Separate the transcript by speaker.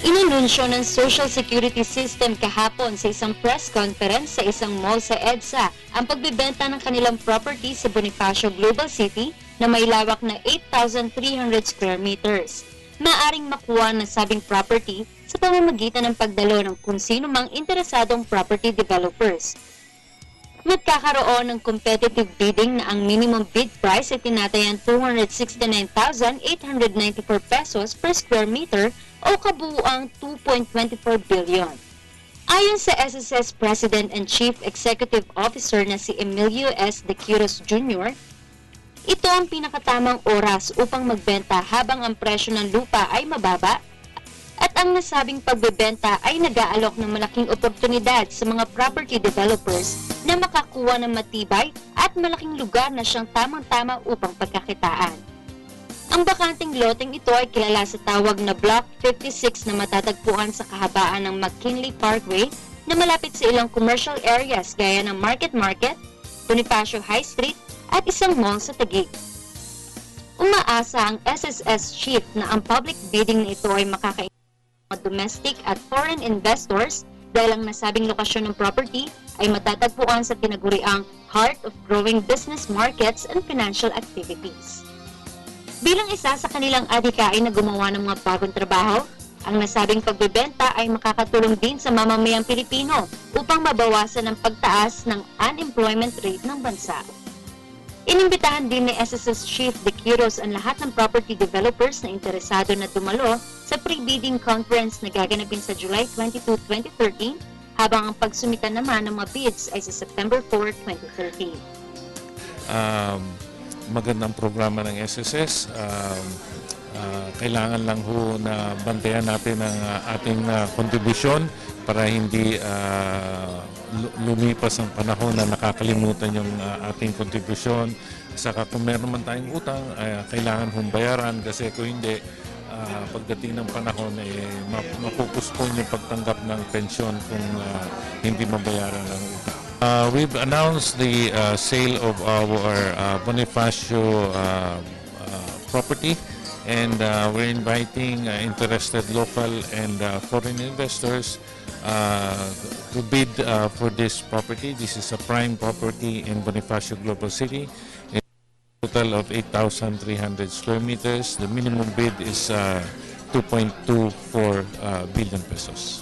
Speaker 1: Inanunsyo ng Social Security System kahapon sa isang press conference sa isang mall sa EDSA ang pagbebenta ng kanilang property sa Bonifacio Global City na may lawak na 8,300 square meters. Maaring makuha ng sabing property sa pamamagitan ng pagdalo ng kung sino mang interesadong property developers. Magkakaroon ng competitive bidding na ang minimum bid price ay tinatayang 269,894 pesos per square meter o kabuuang 2.24 billion. Ayon sa SSS President and Chief Executive Officer na si Emilio S. De Quiros Jr., ito ang pinakatamang oras upang magbenta habang ang presyo ng lupa ay mababa at ang nasabing pagbebenta ay nag-aalok ng malaking oportunidad sa mga property developers na makakuha ng matibay at malaking lugar na siyang tamang-tama upang pagkakitaan. Ang bakanteng loteng ito ay kilala sa tawag na Block 56 na matatagpuan sa kahabaan ng McKinley Parkway na malapit sa ilang commercial areas gaya ng Market, Bonifacio High Street at isang mall sa Taguig. Umaasa ang SSS Chief na ang public bidding na ito ay makakain mga domestic at foreign investors dahil ang nasabing lokasyon ng property ay matatagpuan sa tinaguriang heart of growing business markets and financial activities. Bilang isa sa kanilang adhikain na gumawa ng mga bagong trabaho, ang nasabing pagbebenta ay makakatulong din sa mamamayang Pilipino upang mabawasan ang pagtaas ng unemployment rate ng bansa. Inimbitahan din ni SSS Chief De Quiros ang lahat ng property developers na interesado na dumalo sa pre-bidding conference na gaganapin sa July 22, 2013, habang ang pagsumita naman ng mga bids ay sa September 4, 2013.
Speaker 2: Magandang programa ng SSS. Kailangan lang ho na bantayan natin ang ating kontribusyon para hindi lumipas ang panahon na nakakalimutan yung ating kontribusyon. Saka kung meron man tayong utang, kailangan hong bayaran kasi kung hindi, pagdating ng panahon, mapupuspon yung pagtanggap ng pensyon kung hindi mabayaran ang utang. We've announced the sale of our Bonifacio property, and we're inviting interested local and foreign investors to bid for this property. This is a prime property in Bonifacio Global City. A total of 8,300 square meters. The minimum bid is 2.24 billion pesos.